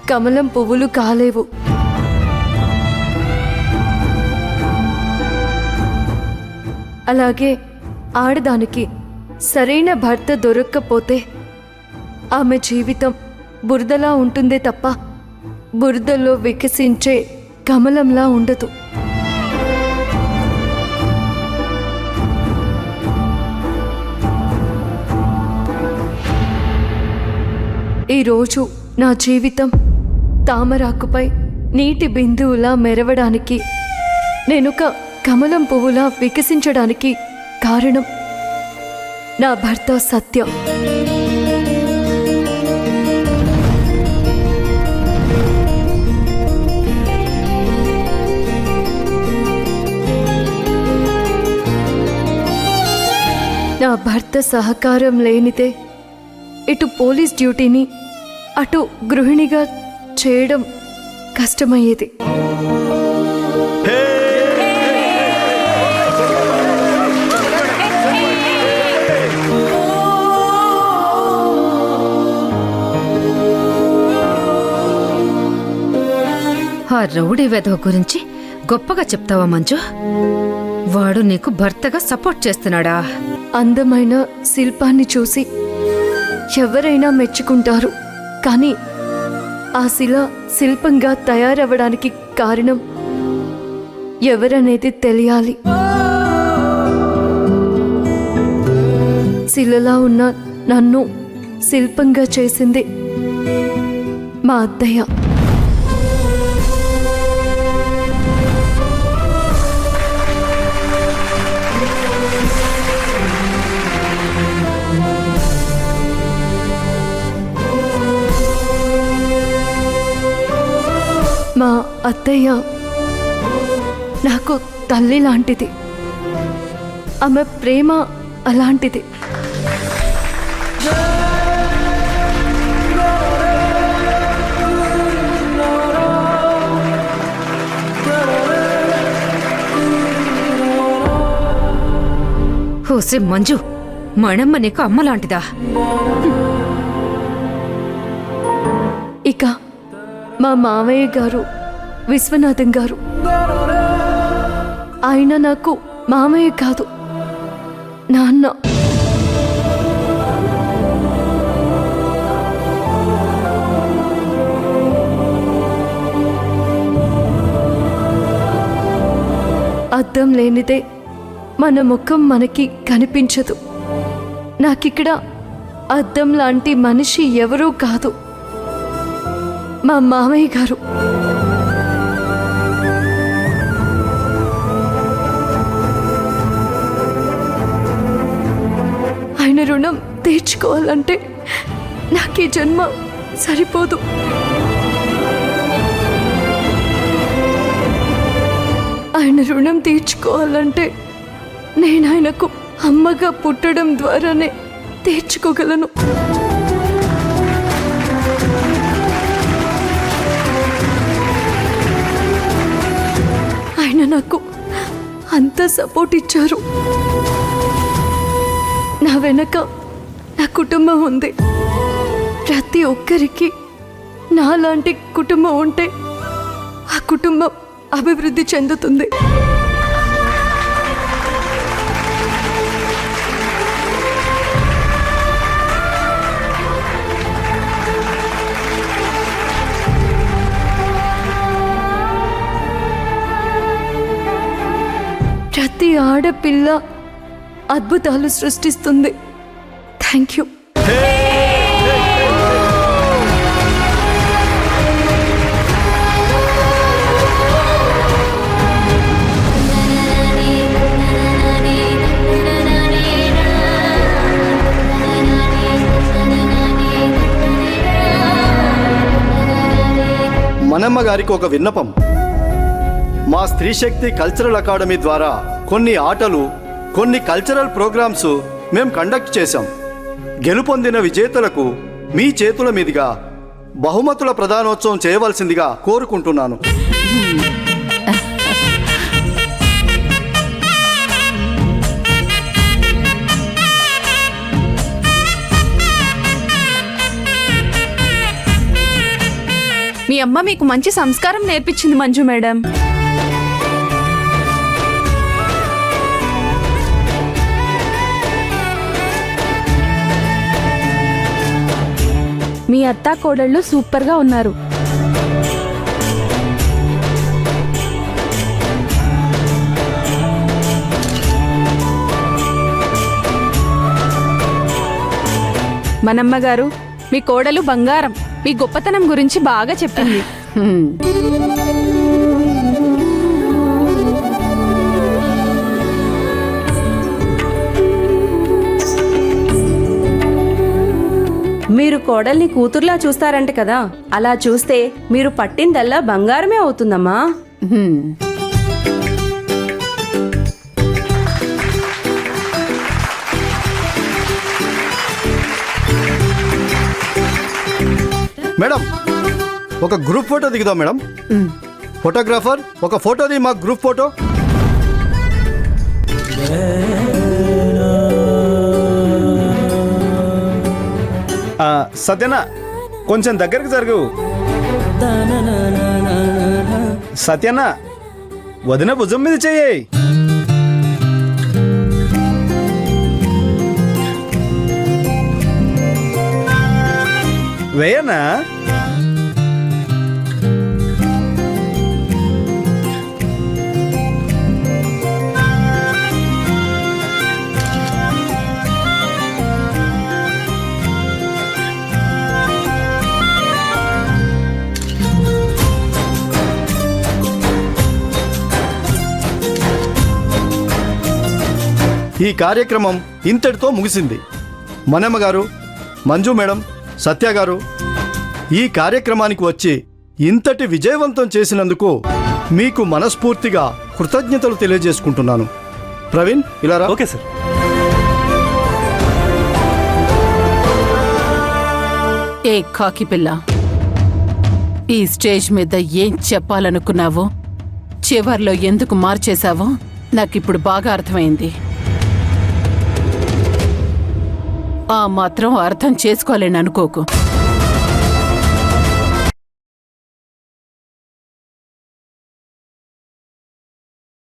కమలం పువ్వులు కాలేవు. అలాగే ఆడదానికి సరైన భర్త దొరక్కపోతే ఆమె జీవితం బురదలా ఉంటుందే తప్ప బురదలో వికసించే కమలంలా ఉండదు. ఈరోజు నా జీవితం తామరాకుపై నీటి బిందువులా మెరవడానికి, నేనొక కమలం పువ్వులా వికసించడానికి కారణం నా భర్త సత్య. నా భర్త సహకారం లేనిదే ఇటు పోలీస్ డ్యూటీని అటు గృహిణిగా చేయడం కష్టమయ్యేది. ఆ రౌడీ వెధవ గురించి గొప్పగా చెప్తావా మంజు? వాడు నీకు భర్తగా సపోర్ట్ చేస్తున్నాడా? అందమైన శిల్పాన్ని చూసి ఎవరైనా మెచ్చుకుంటారు, కానీ ఆ శిల శిల్పంగా తయారవడానికి కారణం ఎవరనేది తెలియాలి. శిలలా ఉన్న నన్ను శిల్పంగా చేసింది మా అత్తయ్య. మా అత్తయ్య నాకు తల్లి లాంటిది. ఆమె ప్రేమ అలాంటిది. ఓసే మంజు, మణమ్మ నీకు అమ్మ లాంటిదా? ఇక మా మావయ్య గారు విశ్వనాథం గారు, ఆయన నాకు మామయ్య కాదు, నాన్న. అద్దం లేనిదే మన ముఖం మనకి కనిపించదు. నాకిక్కడ అద్దం లాంటి మనిషి ఎవరూ కాదు, మా మామయ్య గారు. ఆయన రుణం తీర్చుకోవాలంటే నాకు ఈ జన్మ సరిపోదు. ఆయన రుణం తీర్చుకోవాలంటే నేను ఆయనకు అమ్మగా పుట్టడం ద్వారానే తీర్చుకోగలను. ఆయన నాకు అంత సపోర్ట్ ఇచ్చారు. నా వెనక నా కుటుంబం ఉంది. ప్రతి ఒక్కరికి నాలాంటి కుటుంబం ఉంటే ఆ కుటుంబం అభివృద్ధి చెందుతుంది. ప్రతి ఆడపిల్ల అద్భుతాలు సృష్టిస్తుంది. Thank you. మనమ్మ గారికి ఒక విన్నపం. మా స్త్రీ శక్తి కల్చరల్ అకాడమీ ద్వారా కొన్ని ఆటలు, కొన్ని కల్చరల్ ప్రోగ్రామ్స్ మేము కండక్ట్ చేశాం. గెలుపొందిన విజేతలకు మీ చేతుల మీదుగా బహుమతుల ప్రదానోత్సవం చేయవలసిందిగా కోరుకుంటున్నాను. మీ అమ్మ మీకు మంచి సంస్కారం నేర్పించింది మంజు మేడం. మీ అత్త కోడళ్ళు సూపర్గా ఉన్నారు. మనమ్మ గారు, మీ కోడలు బంగారం. మీ గొప్పతనం గురించి బాగా చెప్పింది. మీరు కోడల్ని కూతుర్లా చూస్తారంట కదా, అలా చూస్తే మీరు పట్టిందల్లా బంగారమే అవుతుందమ్మా. మేడం, ఒక గ్రూప్ ఫోటో దిగుదాం మేడం. ఫోటోగ్రాఫర్, ఒక ఫోటోది మా గ్రూప్ ఫోటో. సత్యనా, కొంచెం దగ్గరికి జరుగు. సత్యనా, వదిన భుజం మీద చెయ్యి. వేయనా? ఈ కార్యక్రమం ఇంతటితో ముగిసింది. మనమ్మ గారు, మంజు మేడం, సత్య గారు, ఈ కార్యక్రమానికి వచ్చి ఇంతటి విజయవంతం చేసినందుకు మీకు మనస్ఫూర్తిగా కృతజ్ఞతలు తెలియజేసుకుంటున్నాను. ప్రవీణ్, ఇలా రా. Okay sir. ఏ కాకి పిల్ల, ఈ స్టేజ్ మీద ఏం చెప్పాలనుకున్నావో చివర్లో ఎందుకు మార్చేశావో నాకిప్పుడు బాగా అర్థమైంది. ఆ మాత్రం అర్థం చేసుకోలేని అనుకోకు.